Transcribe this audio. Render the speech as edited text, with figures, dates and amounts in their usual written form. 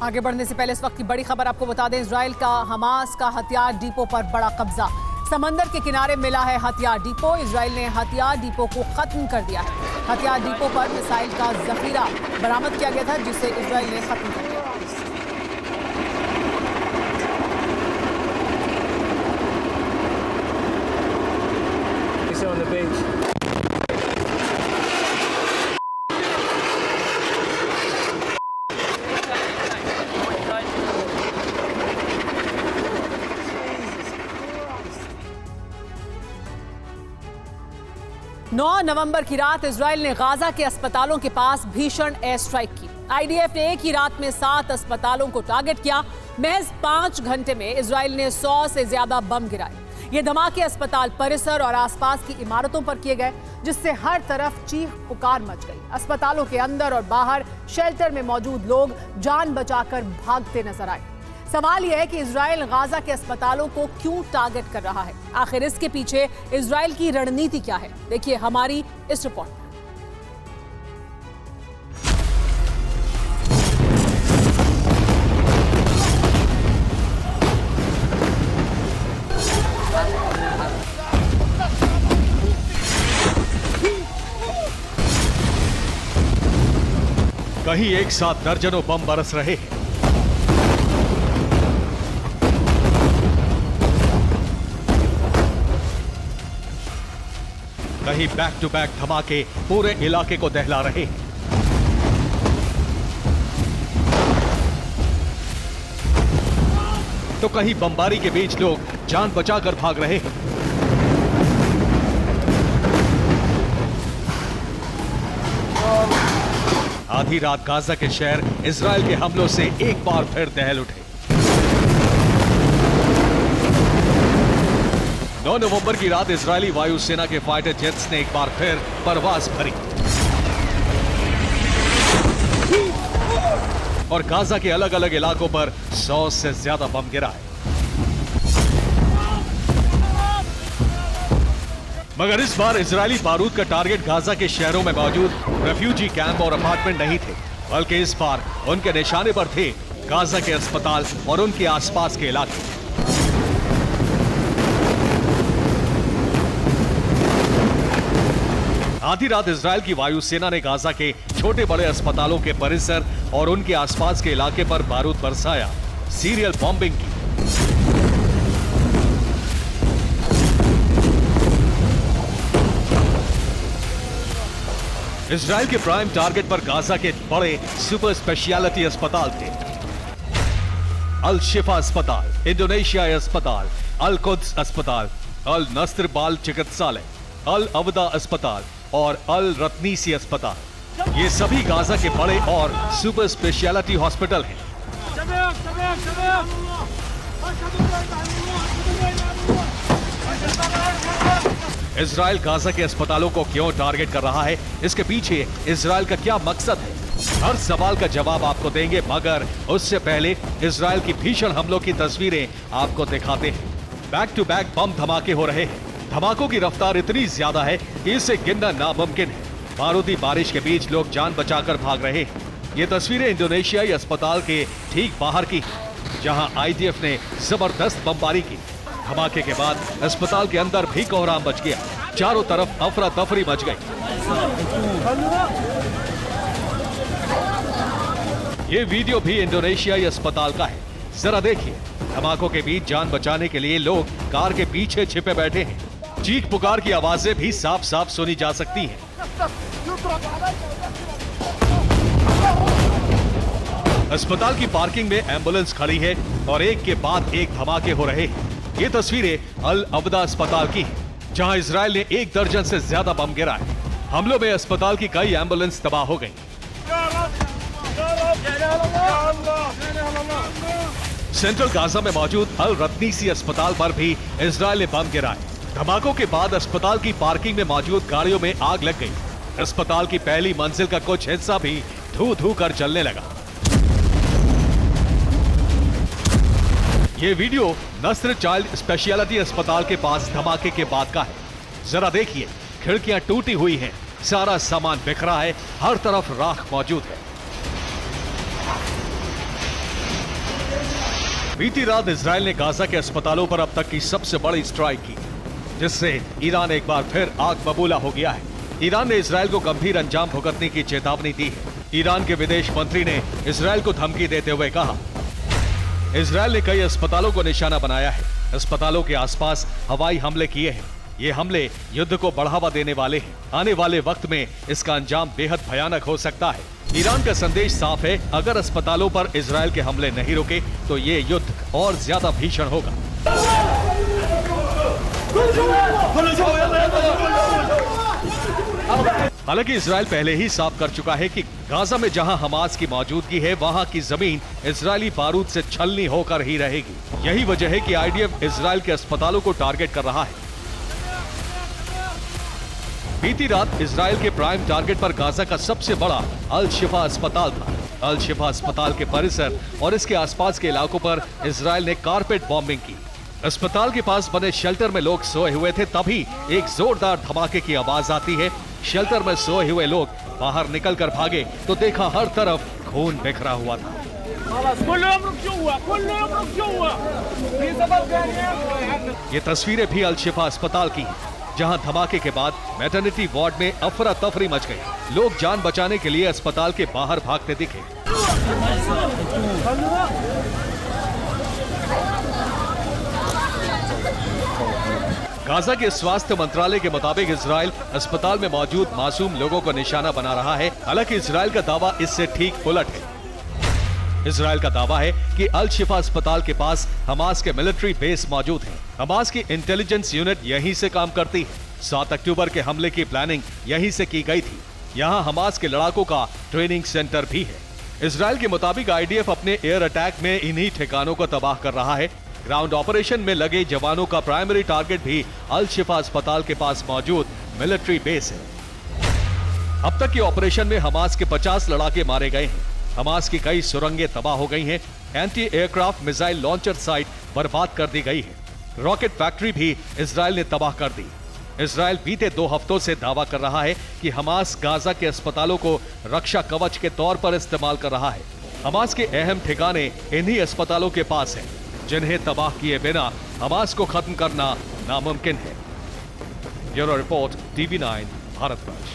आगे बढ़ने से पहले इस वक्त की बड़ी खबर आपको बता दें, इजराइल का हमास का हथियार डिपो पर बड़ा कब्जा। समंदर के किनारे मिला है हथियार डिपो। इजराइल ने हथियार डिपो को खत्म कर दिया है। हथियार डिपो पर मिसाइल का जखीरा बरामद किया गया था, जिसे इजराइल ने खत्म कर दिया। On the beach. 9 नवंबर की रात इजराइल ने गाजा के अस्पतालों के पास भीषण एयर स्ट्राइक की। आईडीएफ ने एक ही रात में 7 अस्पतालों को टारगेट किया। महज 5 घंटे में इजराइल ने 100 से ज्यादा बम गिराए। ये धमाके अस्पताल परिसर और आसपास की इमारतों पर किए गए, जिससे हर तरफ चीख पुकार मच गई। अस्पतालों के अंदर और बाहर शेल्टर में मौजूद लोग जान बचाकर भागते नजर आए। सवाल यह है कि इजराइल गाजा के अस्पतालों को क्यों टारगेट कर रहा है? आखिर इसके पीछे इजराइल की रणनीति क्या है? देखिए हमारी इस रिपोर्ट में। कहीं एक साथ दर्जनों बम बरस रहे हैं। कहीं बैक टू बैक धमाके पूरे इलाके को दहला रहे हैं। तो कहीं बमबारी के बीच लोग जान बचाकर भाग रहे हैं। आधी रात गाजा के शहर इजराइल के हमलों से एक बार फिर दहल उठे। 9 नवंबर की रात इजरायली वायुसेना के फाइटर जेट्स ने एक बार फिर परवाज भरी और गाजा के अलग अलग इलाकों पर 100 से ज्यादा बम गिराए। मगर इस बार इजरायली बारूद का टारगेट गाजा के शहरों में मौजूद रेफ्यूजी कैंप और अपार्टमेंट नहीं थे, बल्कि इस बार उनके निशाने पर थे गाजा के अस्पताल और उनके आसपास के इलाके। आधी रात इजराइल की वायुसेना ने गाजा के छोटे बड़े अस्पतालों के परिसर और उनके आसपास के इलाके पर बारूद बरसाया, सीरियल बॉम्बिंग की। इजराइल के प्राइम टारगेट पर गाजा के बड़े सुपर स्पेशलिटी अस्पताल थे। अल शिफा अस्पताल, इंडोनेशिया अस्पताल, अल कुद्स अस्पताल, अल नस्र बाल चिकित्सालय, अल अवदा अस्पताल और अल रत्नीसी अस्पताल। ये सभी गाजा के बड़े और सुपर स्पेशलिटी हॉस्पिटल हैं। इजराइल गाजा के अस्पतालों को क्यों टारगेट कर रहा है? इसके पीछे इजराइल का क्या मकसद है? हर सवाल का जवाब आपको देंगे, मगर उससे पहले इजराइल की भीषण हमलों की तस्वीरें आपको दिखाते हैं। बैक टू बैक बम धमाके हो रहे हैं। धमाकों की रफ्तार इतनी ज्यादा है कि इसे गिनना नामुमकिन है। बारूदी बारिश के बीच लोग जान बचाकर भाग रहे हैं। ये तस्वीरें इंडोनेशियाई अस्पताल के ठीक बाहर की, जहां आईडीएफ ने जबरदस्त बमबारी की। धमाके के बाद अस्पताल के अंदर भी कोहराम मच गया। चारों तरफ अफरा तफरी मच गई। ये वीडियो भी इंडोनेशियाई अस्पताल का है। जरा देखिए, धमाकों के बीच जान बचाने के लिए लोग कार के पीछे छिपे बैठे हैं। चीख पुकार की आवाजें भी साफ साफ सुनी जा सकती हैं। अस्पताल की पार्किंग में एम्बुलेंस खड़ी है और एक के बाद एक धमाके हो रहे हैं। ये तस्वीरें अल अवदा अस्पताल की हैं, जहां इजराइल ने 1 दर्जन से ज्यादा बम गिराए। हमलों में अस्पताल की कई एम्बुलेंस तबाह हो गई। सेंट्रल गाजा में मौजूद अल रत्नीसी अस्पताल पर भी इजराइल ने बम गिराए। धमाकों के बाद अस्पताल की पार्किंग में मौजूद गाड़ियों में आग लग गई। अस्पताल की पहली मंजिल का कुछ हिस्सा भी धू धू कर जलने लगा। ये वीडियो नस्र चाइल्ड स्पेशलिटी अस्पताल के पास धमाके के बाद का है। जरा देखिए, खिड़कियां टूटी हुई हैं, सारा सामान बिखरा है, हर तरफ राख मौजूद है। बीती रात इजराइल ने गाजा के अस्पतालों पर अब तक की सबसे बड़ी स्ट्राइक की, जिससे ईरान एक बार फिर आग बबूला हो गया है। ईरान ने इजराइल को गंभीर अंजाम भुगतने की चेतावनी दी है। ईरान के विदेश मंत्री ने इजराइल को धमकी देते हुए कहा, इजराइल ने कई अस्पतालों को निशाना बनाया है, अस्पतालों के आसपास हवाई हमले किए हैं। ये हमले युद्ध को बढ़ावा देने वाले हैं। आने वाले वक्त में इसका अंजाम बेहद भयानक हो सकता है। ईरान का संदेश साफ है, अगर अस्पतालों पर इजराइल के हमले नहीं रुके तो ये युद्ध और ज्यादा भीषण होगा। हालांकि इजराइल पहले ही साफ कर चुका है कि गाजा में जहां हमास की मौजूदगी है, वहां की जमीन इजरायली बारूद से छलनी होकर ही रहेगी। यही वजह है कि आईडीएफ इजराइल के अस्पतालों को टारगेट कर रहा है। बीती रात इजराइल के प्राइम टारगेट पर गाजा का सबसे बड़ा अल शिफा अस्पताल था। अल शिफा अस्पताल के परिसर और इसके आसपास के इलाकों पर इजराइल ने कारपेट बॉम्बिंग की। अस्पताल के पास बने शेल्टर में लोग सोए हुए थे, तभी एक जोरदार धमाके की आवाज आती है। शेल्टर में सोए हुए लोग बाहर निकलकर भागे तो देखा हर तरफ खून बिखरा हुआ था। ये तस्वीरें भी अल शिफा अस्पताल की हैं, जहां धमाके के बाद मैटरनिटी वार्ड में अफरा तफरी मच गई। लोग जान बचाने के लिए अस्पताल के बाहर भागते दिखे। गाजा के स्वास्थ्य मंत्रालय के मुताबिक इजराइल अस्पताल में मौजूद मासूम लोगों को निशाना बना रहा है। हालांकि इजराइल का दावा इससे ठीक उलट है। इजराइल का दावा है कि अल शिफा अस्पताल के पास हमास के मिलिट्री बेस मौजूद है। हमास की इंटेलिजेंस यूनिट यहीं से काम करती है। 7 अक्टूबर के हमले की प्लानिंग यहीं से की गई थी। यहाँ हमास के लड़ाकों का ट्रेनिंग सेंटर भी है। इजराइल के मुताबिक आईडीएफ अपने एयर अटैक में इन्हीं ठिकानों को तबाह कर रहा है। ग्राउंड ऑपरेशन में लगे जवानों का प्राइमरी टारगेट भी अल शिफा अस्पताल के पास मौजूद मिलिट्री बेस है। अब तक के ऑपरेशन में हमास के 50 लड़ाके मारे गए हैं। हमास की कई सुरंगें तबाह हो गई हैं। Anti aircraft missile launcher site बर्बाद कर दी गई है। रॉकेट फैक्ट्री भी इजराइल ने तबाह कर दी। इजराइल बीते 2 हफ्तों से दावा कर रहा है कि हमास गाजा के अस्पतालों को रक्षा कवच के तौर पर इस्तेमाल कर रहा है। हमास के अहम ठिकाने इन्हीं अस्पतालों के पास हैं, जिन्हें तबाह किए बिना हमास को खत्म करना नामुमकिन है। Bureau report, TV9 Bharatvarsh.